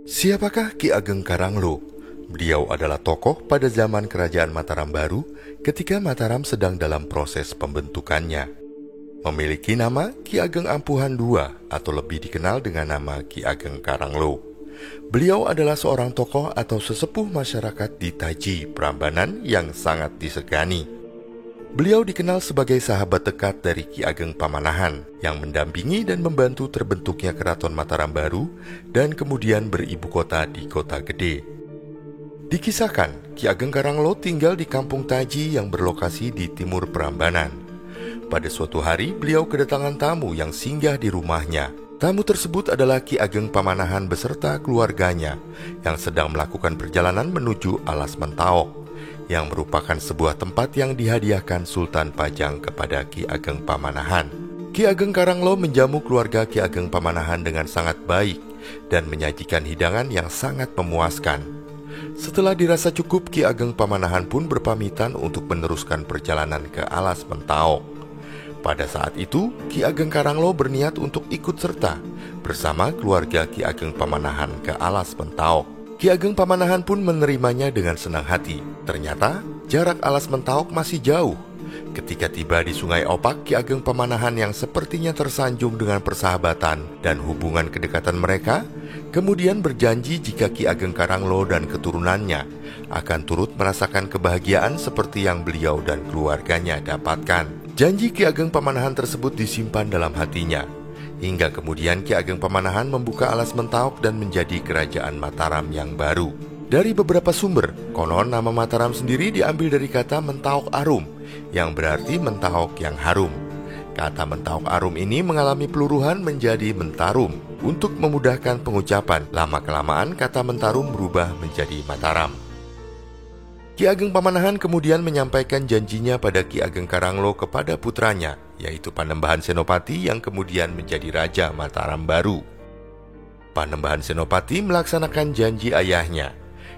Siapakah Ki Ageng Karanglo? Beliau adalah tokoh pada zaman Kerajaan Mataram Baru ketika Mataram sedang dalam proses pembentukannya. Memiliki nama Ki Ageng Ampuhan II atau lebih dikenal dengan nama Ki Ageng Karanglo. Beliau adalah seorang tokoh atau sesepuh masyarakat di Taji, Prambanan yang sangat disegani. Beliau dikenal sebagai sahabat dekat dari Ki Ageng Pamanahan yang mendampingi dan membantu terbentuknya Keraton Mataram Baru dan kemudian beribu kota di Kota Gede. Dikisahkan, Ki Ageng Karanglo tinggal di Kampung Taji yang berlokasi di timur Prambanan. Pada suatu hari, beliau kedatangan tamu yang singgah di rumahnya. Tamu tersebut adalah Ki Ageng Pamanahan beserta keluarganya yang sedang melakukan perjalanan menuju Alas Mentaok, yang merupakan sebuah tempat yang dihadiahkan Sultan Pajang kepada Ki Ageng Pamanahan. Ki Ageng Karanglo menjamu keluarga Ki Ageng Pamanahan dengan sangat baik dan menyajikan hidangan yang sangat memuaskan. Setelah dirasa cukup, Ki Ageng Pamanahan pun berpamitan untuk meneruskan perjalanan ke Alas Mentaok. Pada saat itu, Ki Ageng Karanglo berniat untuk ikut serta bersama keluarga Ki Ageng Pamanahan ke Alas Mentaok. Ki Ageng Pamanahan pun menerimanya dengan senang hati. Ternyata jarak Alas Mentaok masih jauh. Ketika tiba di Sungai Opak, Ki Ageng Pamanahan yang sepertinya tersanjung dengan persahabatan dan hubungan kedekatan mereka, kemudian berjanji jika Ki Ageng Karanglo dan keturunannya akan turut merasakan kebahagiaan seperti yang beliau dan keluarganya dapatkan. Janji Ki Ageng Pamanahan tersebut disimpan dalam hatinya. Hingga kemudian Ki Ageng Pamanahan membuka Alas Mentaok dan menjadi kerajaan Mataram yang baru. Dari beberapa sumber, konon nama Mataram sendiri diambil dari kata Mentaok Arum, yang berarti Mentaok yang harum. Kata Mentaok Arum ini mengalami peluruhan menjadi Mentarum. Untuk memudahkan pengucapan, lama-kelamaan kata Mentarum berubah menjadi Mataram. Ki Ageng Pamanahan kemudian menyampaikan janjinya pada Ki Ageng Karanglo kepada putranya, yaitu Panembahan Senopati yang kemudian menjadi Raja Mataram Baru. Panembahan Senopati melaksanakan janji ayahnya.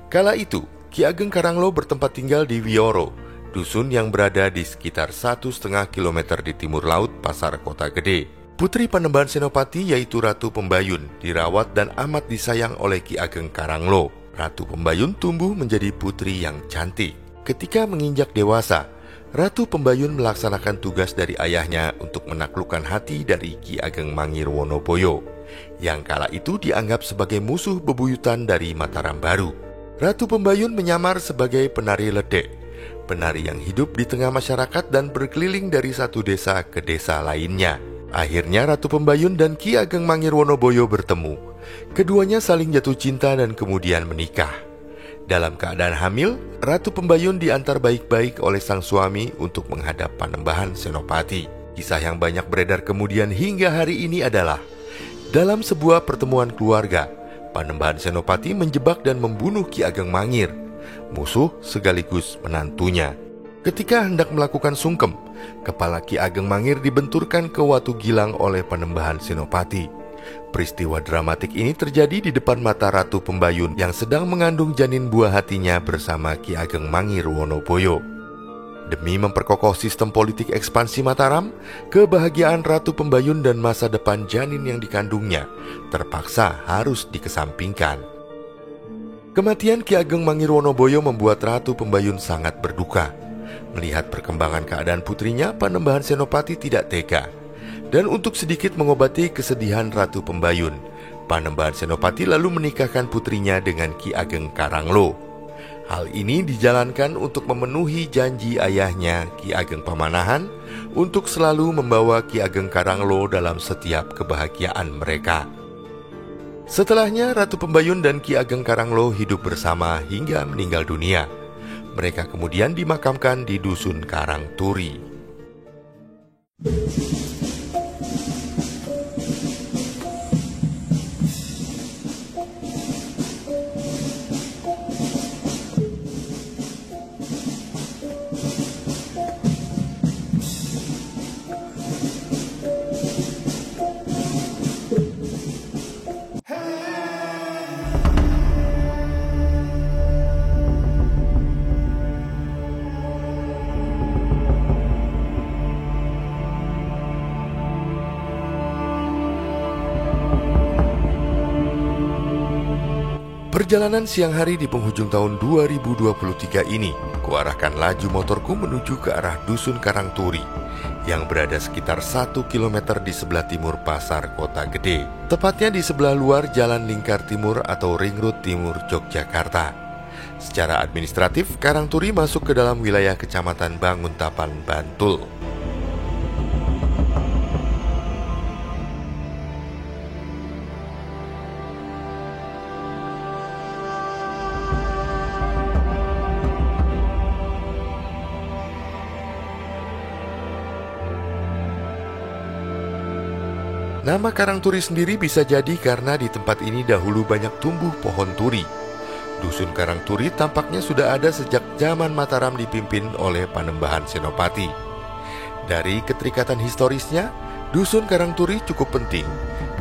Kala itu, Ki Ageng Karanglo bertempat tinggal di Wioro, dusun yang berada di sekitar 1,5 km di timur laut Pasar Kota Gede. Putri Panembahan Senopati yaitu Ratu Pembayun dirawat dan amat disayang oleh Ki Ageng Karanglo. Ratu Pembayun tumbuh menjadi putri yang cantik. Ketika menginjak dewasa, Ratu Pembayun melaksanakan tugas dari ayahnya untuk menaklukkan hati dari Ki Ageng Mangir Wonoboyo, yang kala itu dianggap sebagai musuh bebuyutan dari Mataram Baru. Ratu Pembayun menyamar sebagai penari ledek, penari yang hidup di tengah masyarakat dan berkeliling dari satu desa ke desa lainnya. Akhirnya Ratu Pembayun dan Ki Ageng Mangir Wonoboyo bertemu. Keduanya saling jatuh cinta dan kemudian menikah. Dalam keadaan hamil, Ratu Pembayun diantar baik-baik oleh sang suami untuk menghadap Panembahan Senopati. Kisah yang banyak beredar kemudian hingga hari ini adalah, dalam sebuah pertemuan keluarga, Panembahan Senopati menjebak dan membunuh Ki Ageng Mangir, musuh sekaligus menantunya. Ketika hendak melakukan sungkem, kepala Ki Ageng Mangir dibenturkan ke Watu Gilang oleh Panembahan Senopati. Peristiwa dramatik ini terjadi di depan mata Ratu Pembayun yang sedang mengandung janin buah hatinya bersama Ki Ageng Mangir Wonoboyo. Demi memperkokoh sistem politik ekspansi Mataram, kebahagiaan Ratu Pembayun dan masa depan janin yang dikandungnya terpaksa harus dikesampingkan. Kematian Ki Ageng Mangir Wonoboyo membuat Ratu Pembayun sangat berduka. Melihat perkembangan keadaan putrinya, Panembahan Senopati tidak tega. Dan untuk sedikit mengobati kesedihan Ratu Pembayun, Panembahan Senopati lalu menikahkan putrinya dengan Ki Ageng Karanglo. Hal ini dijalankan untuk memenuhi janji ayahnya Ki Ageng Pamanahan untuk selalu membawa Ki Ageng Karanglo dalam setiap kebahagiaan mereka. Setelahnya Ratu Pembayun dan Ki Ageng Karanglo hidup bersama hingga meninggal dunia. Mereka kemudian dimakamkan di Dusun Karangturi. Perjalanan siang hari di penghujung tahun 2023 ini, kuarahkan laju motorku menuju ke arah Dusun Karangturi yang berada sekitar 1 km di sebelah timur Pasar Kota Gede, tepatnya di sebelah luar Jalan Lingkar Timur atau Ring Road Timur Yogyakarta. Secara administratif, Karangturi masuk ke dalam wilayah Kecamatan Banguntapan, Bantul. Nama Karangturi sendiri bisa jadi karena di tempat ini dahulu banyak tumbuh pohon turi. Dusun Karangturi tampaknya sudah ada sejak zaman Mataram dipimpin oleh Panembahan Senopati. Dari keterikatan historisnya, Dusun Karangturi cukup penting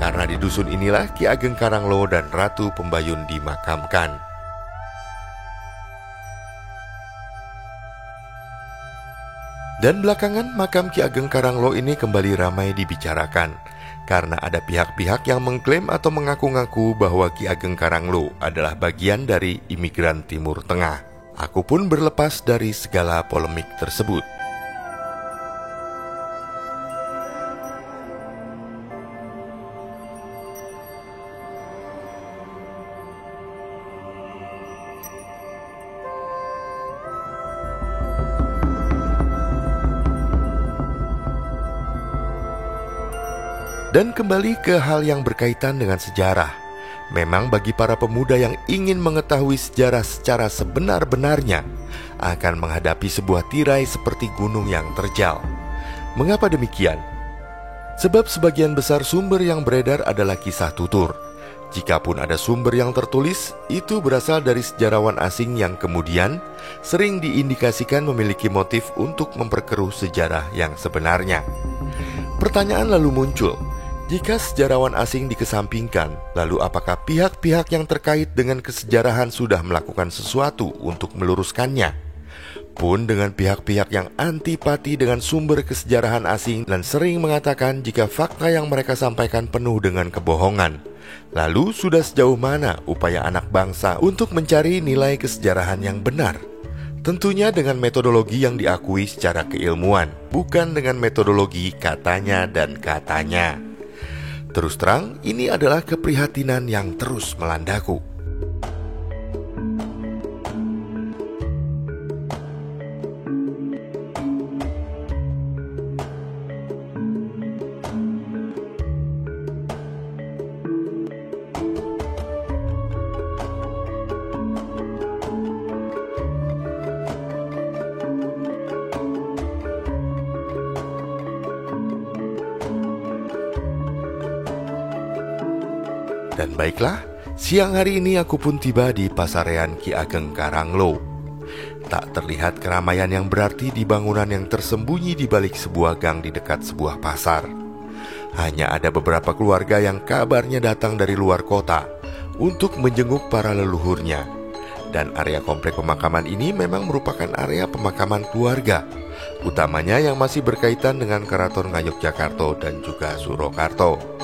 karena di dusun inilah Ki Ageng Karanglo dan Ratu Pembayun dimakamkan. Dan belakangan makam Ki Ageng Karanglo ini kembali ramai dibicarakan karena ada pihak-pihak yang mengklaim atau mengaku-ngaku bahwa Ki Ageng Karanglo adalah bagian dari imigran Timur Tengah. Aku pun berlepas dari segala polemik tersebut. Dan kembali ke hal yang berkaitan dengan sejarah. Memang bagi para pemuda yang ingin mengetahui sejarah secara sebenar-benarnya akan menghadapi sebuah tirai seperti gunung yang terjal. Mengapa demikian? Sebab sebagian besar sumber yang beredar adalah kisah tutur. Jikapun ada sumber yang tertulis, itu berasal dari sejarawan asing yang kemudian sering diindikasikan memiliki motif untuk memperkeruh sejarah yang sebenarnya. Pertanyaan lalu muncul, jika sejarawan asing dikesampingkan, lalu apakah pihak-pihak yang terkait dengan kesejarahan sudah melakukan sesuatu untuk meluruskannya? Pun dengan pihak-pihak yang antipati dengan sumber kesejarahan asing dan sering mengatakan jika fakta yang mereka sampaikan penuh dengan kebohongan. Lalu sudah sejauh mana upaya anak bangsa untuk mencari nilai kesejarahan yang benar? Tentunya dengan metodologi yang diakui secara keilmuan, bukan dengan metodologi katanya dan katanya. Terus terang, ini adalah keprihatinan yang terus melandaku. Dan baiklah, siang hari ini aku pun tiba di Pasarean Ki Ageng Karanglo. Tak terlihat keramaian yang berarti di bangunan yang tersembunyi di balik sebuah gang di dekat sebuah pasar. Hanya ada beberapa keluarga yang kabarnya datang dari luar kota untuk menjenguk para leluhurnya. Dan area komplek pemakaman ini memang merupakan area pemakaman keluarga, utamanya yang masih berkaitan dengan Keraton Ngayogyakarta dan juga Surakarta.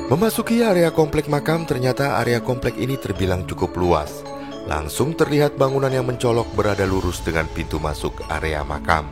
Memasuki area komplek makam, ternyata area komplek ini terbilang cukup luas. Langsung terlihat bangunan yang mencolok berada lurus dengan pintu masuk area makam.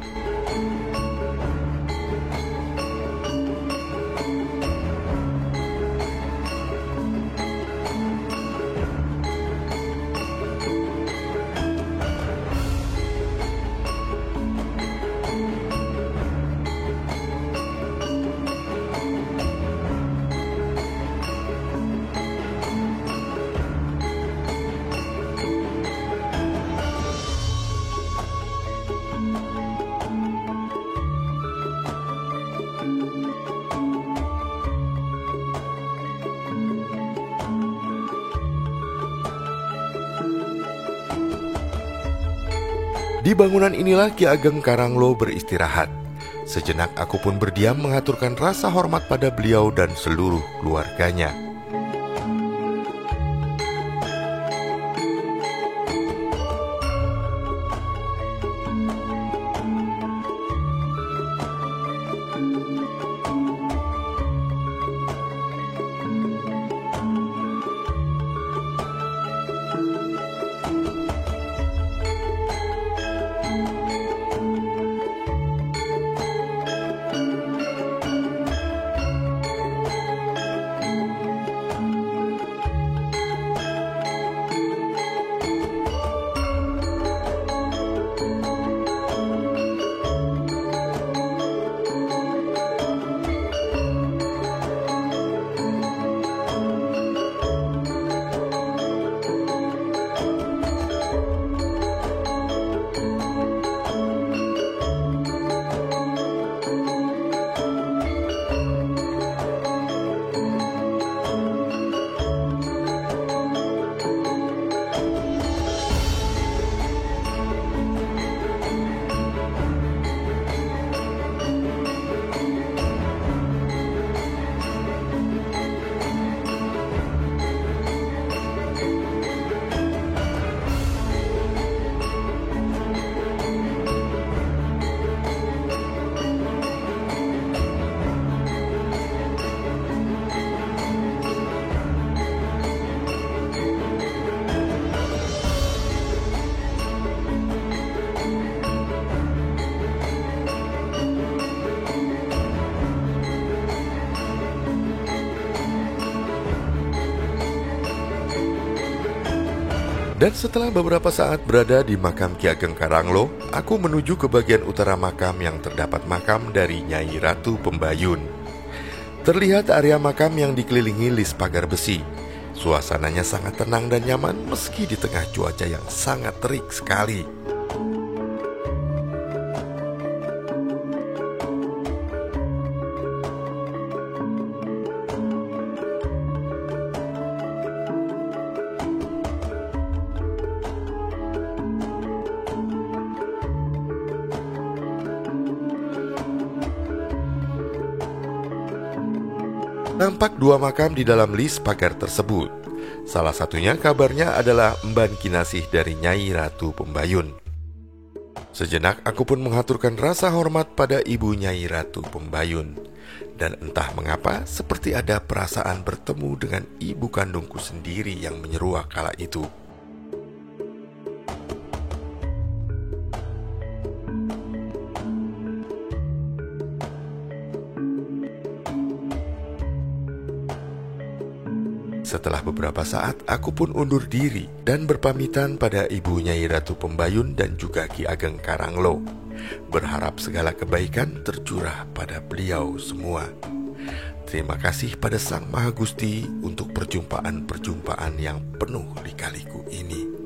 Di bangunan inilah Ki Ageng Karanglo beristirahat. Sejenak aku pun berdiam mengaturkan rasa hormat pada beliau dan seluruh keluarganya. Dan setelah beberapa saat berada di makam Ki Ageng Karanglo, aku menuju ke bagian utara makam yang terdapat makam dari Nyai Ratu Pembayun. Terlihat area makam yang dikelilingi lis pagar besi. Suasananya sangat tenang dan nyaman meski di tengah cuaca yang sangat terik sekali. Nampak dua makam di dalam lis pagar tersebut. Salah satunya kabarnya adalah emban kinasih dari Nyai Ratu Pembayun. Sejenak aku pun mengaturkan rasa hormat pada ibu Nyai Ratu Pembayun. Dan entah mengapa seperti ada perasaan bertemu dengan ibu kandungku sendiri yang menyeruak kala itu. Setelah beberapa saat, aku pun undur diri dan berpamitan pada ibu Nyai Ratu Pembayun dan juga Ki Ageng Karanglo, berharap segala kebaikan tercurah pada beliau semua. Terima kasih pada Sang Maha Gusti untuk perjumpaan-perjumpaan yang penuh lika-liku ini.